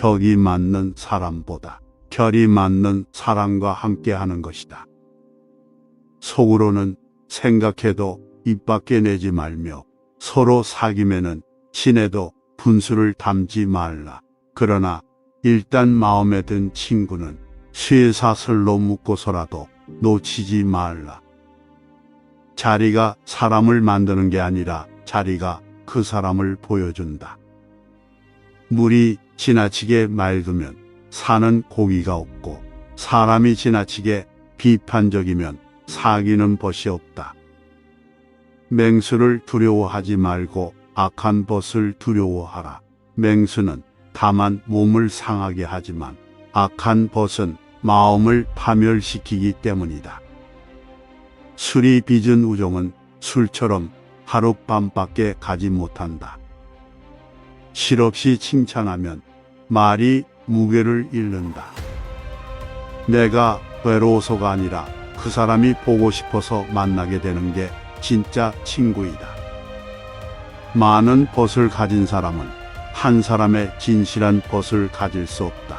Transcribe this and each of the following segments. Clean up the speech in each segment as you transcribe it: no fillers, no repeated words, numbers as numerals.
격이 맞는 사람보다 결이 맞는 사람과 함께하는 것이다. 속으로는 생각해도 입 밖에 내지 말며 서로 사귐에는 친해도 분수를 담지 말라. 그러나 일단 마음에 든 친구는 쇠사슬로 묶고서라도 놓치지 말라. 자리가 사람을 만드는 게 아니라 자리가 그 사람을 보여준다. 물이 지나치게 맑으면 사는 고기가 없고 사람이 지나치게 비판적이면 사귀는 벗이 없다. 맹수를 두려워하지 말고 악한 벗을 두려워하라. 맹수는 다만 몸을 상하게 하지만 악한 벗은 마음을 파멸시키기 때문이다. 술이 빚은 우정은 술처럼 하룻밤밖에 가지 못한다. 실없이 칭찬하면 말이 무게를 잃는다. 내가 외로워서가 아니라 그 사람이 보고 싶어서 만나게 되는 게 진짜 친구이다. 많은 벗을 가진 사람은 한 사람의 진실한 벗을 가질 수 없다.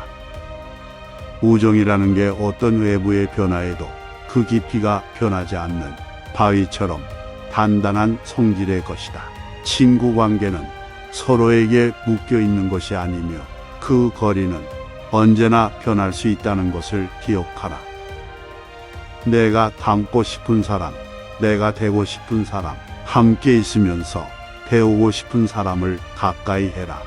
우정이라는 게 어떤 외부의 변화에도 그 깊이가 변하지 않는 바위처럼 단단한 성질의 것이다. 친구 관계는 서로에게 묶여 있는 것이 아니며 그 거리는 언제나 변할 수 있다는 것을 기억하라. 내가 닮고 싶은 사람, 내가 되고 싶은 사람, 함께 있으면서 배우고 싶은 사람을 가까이 해라.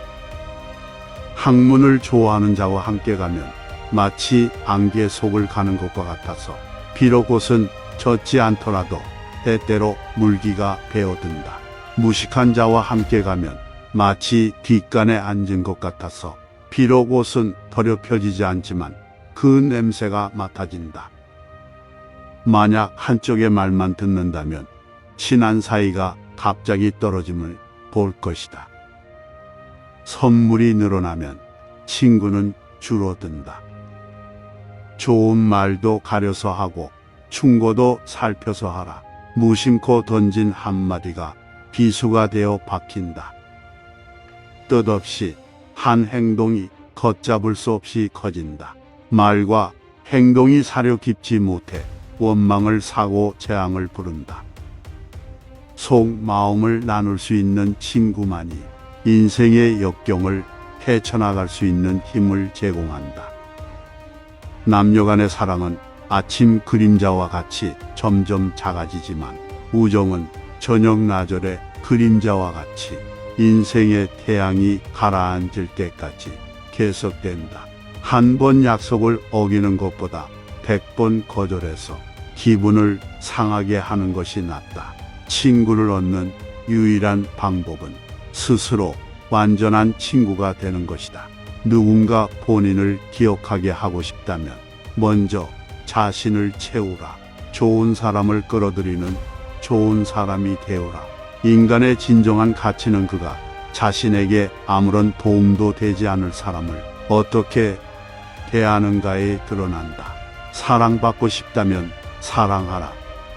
학문을 좋아하는 자와 함께 가면 마치 안개 속을 가는 것과 같아서 비록 옷은 젖지 않더라도 때때로 물기가 배어든다. 무식한 자와 함께 가면 마치 뒷간에 앉은 것 같아서 비록 옷은 더럽혀지지 않지만 그 냄새가 맡아진다. 만약 한쪽의 말만 듣는다면 친한 사이가 갑자기 떨어짐을 볼 것이다. 선물이 늘어나면 친구는 줄어든다. 좋은 말도 가려서 하고 충고도 살펴서 하라. 무심코 던진 한마디가 비수가 되어 박힌다. 뜻없이 한 행동이 걷잡을 수 없이 커진다. 말과 행동이 사려 깊지 못해 원망을 사고 재앙을 부른다. 속 마음을 나눌 수 있는 친구만이 인생의 역경을 헤쳐나갈 수 있는 힘을 제공한다. 남녀 간의 사랑은 아침 그림자와 같이 점점 작아지지만 우정은 저녁 나절의 그림자와 같이 인생의 태양이 가라앉을 때까지 계속된다. 한 번 약속을 어기는 것보다 100번 거절해서 기분을 상하게 하는 것이 낫다. 친구를 얻는 유일한 방법은 스스로 완전한 친구가 되는 것이다. 누군가 본인을 기억하게 하고 싶다면 먼저 자신을 채우라. 좋은 사람을 끌어들이는 좋은 사람이 되어라. 인간의 진정한 가치는 그가 자신에게 아무런 도움도 되지 않을 사람을 어떻게 대하는가에 드러난다. 사랑받고 싶다면 사랑하라.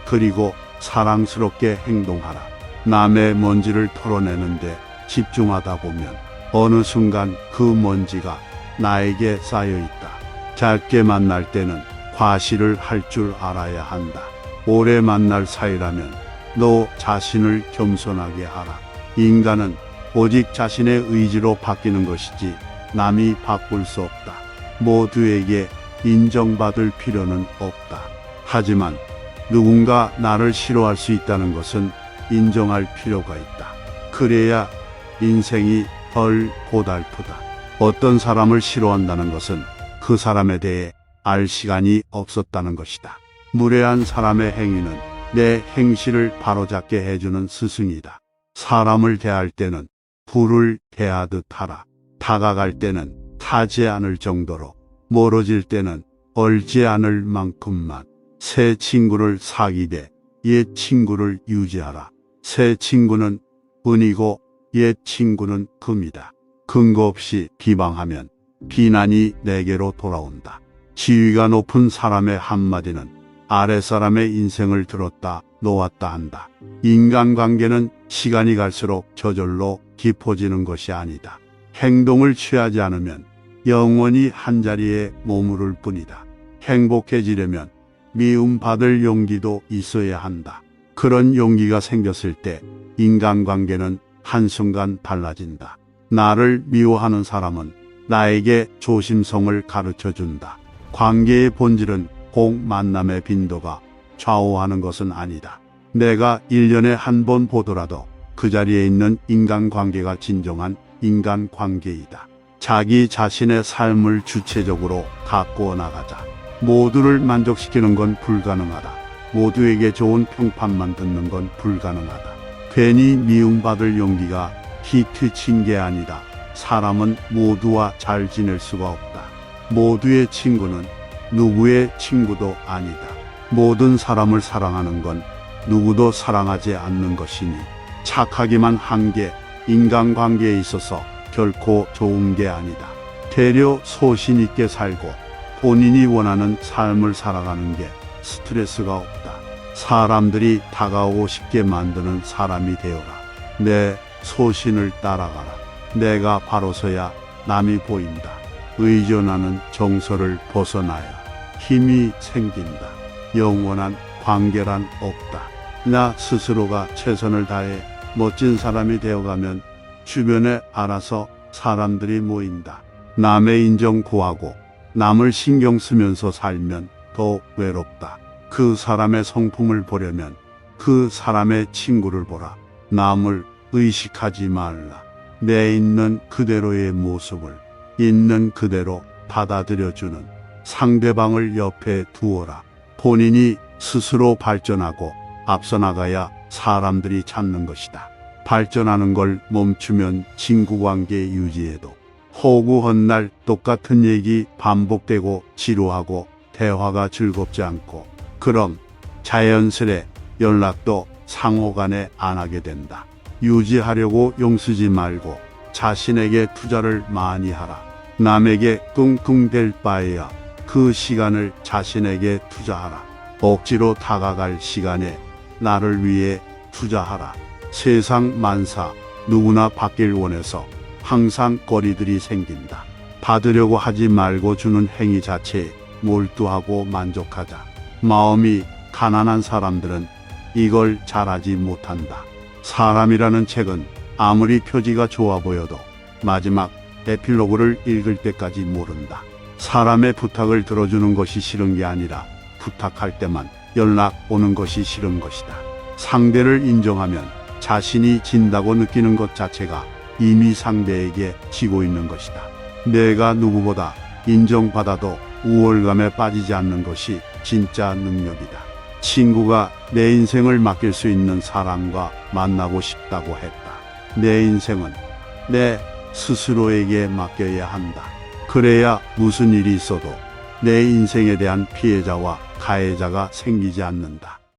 그리고 사랑스럽게 행동하라. 남의 먼지를 털어내는데 집중하다 보면 어느 순간 그 먼지가 나에게 쌓여 있다. 짧게 만날 때는 과시를 할 줄 알아야 한다. 오래 만날 사이라면 너 자신을 겸손하게 하라. 인간은 오직 자신의 의지로 바뀌는 것이지 남이 바꿀 수 없다. 모두에게 인정받을 필요는 없다. 하지만 누군가 나를 싫어할 수 있다는 것은 인정할 필요가 있다. 그래야 인생이 덜 고달프다. 어떤 사람을 싫어한다는 것은 그 사람에 대해 알 시간이 없었다는 것이다. 무례한 사람의 행위는 내 행실을 바로잡게 해주는 스승이다. 사람을 대할 때는 불을 대하듯 하라. 다가갈 때는 타지 않을 정도로, 멀어질 때는 얼지 않을 만큼만. 새 친구를 사귀되 옛 친구를 유지하라. 새 친구는 은이고 옛 친구는 금이다. 근거 없이 비방하면 비난이 내게로 돌아온다. 지위가 높은 사람의 한마디는 아랫사람의 인생을 들었다 놓았다 한다. 인간관계는 시간이 갈수록 저절로 깊어지는 것이 아니다. 행동을 취하지 않으면 영원히 한자리에 머무를 뿐이다. 행복해지려면 미움받을 용기도 있어야 한다. 그런 용기가 생겼을 때 인간관계는 한순간 달라진다. 나를 미워하는 사람은 나에게 조심성을 가르쳐 준다. 관계의 본질은 꼭 만남의 빈도가 좌우하는 것은 아니다. 내가 1년에 한 번 보더라도 그 자리에 있는 인간관계가 진정한 인간관계이다. 자기 자신의 삶을 주체적으로 가꾸어 나가자. 모두를 만족시키는 건 불가능하다. 모두에게 좋은 평판만 듣는 건 불가능하다. 괜히 미움받을 용기가 히트친 게 아니다. 사람은 모두와 잘 지낼 수가 없다. 모두의 친구는 누구의 친구도 아니다. 모든 사람을 사랑하는 건 누구도 사랑하지 않는 것이니 착하기만 한 게 인간관계에 있어서 결코 좋은 게 아니다. 되려 소신 있게 살고 본인이 원하는 삶을 살아가는 게 스트레스가 없다. 사람들이 다가오고 싶게 만드는 사람이 되어라. 내 소신을 따라가라. 내가 바로서야 남이 보인다. 의존하는 정서를 벗어나야 힘이 생긴다. 영원한 관계란 없다. 나 스스로가 최선을 다해 멋진 사람이 되어가면 주변에 알아서 사람들이 모인다. 남의 인정 구하고 남을 신경 쓰면서 살면 더 외롭다. 그 사람의 성품을 보려면 그 사람의 친구를 보라. 남을 의식하지 말라. 내 있는 그대로의 모습을 있는 그대로 받아들여주는 상대방을 옆에 두어라. 본인이 스스로 발전하고 앞서 나가야 사람들이 찾는 것이다. 발전하는 걸 멈추면 친구관계 유지에도 허구한 날 똑같은 얘기 반복되고 지루하고 대화가 즐겁지 않고 그럼 자연스레 연락도 상호간에 안 하게 된다. 유지하려고 용쓰지 말고 자신에게 투자를 많이 하라. 남에게 끙끙댈 바에야 그 시간을 자신에게 투자하라. 억지로 다가갈 시간에 나를 위해 투자하라. 세상 만사 누구나 받길 원해서 항상 거리들이 생긴다. 받으려고 하지 말고 주는 행위 자체에 몰두하고 만족하자. 마음이 가난한 사람들은 이걸 잘하지 못한다. 사람이라는 책은 아무리 표지가 좋아 보여도 마지막 에필로그를 읽을 때까지 모른다. 사람의 부탁을 들어주는 것이 싫은 게 아니라 부탁할 때만 연락 오는 것이 싫은 것이다. 상대를 인정하면 자신이 진다고 느끼는 것 자체가 이미 상대에게 지고 있는 것이다. 내가 누구보다 인정받아도 우월감에 빠지지 않는 것이 진짜 능력이다. 친구가 내 인생을 맡길 수 있는 사람과 만나고 싶다고 했다. 내 인생은 내 스스로에게 맡겨야 한다. 그래야 무슨 일이 있어도 내 인생에 대한 피해자와 가해자가 생기지 않는다.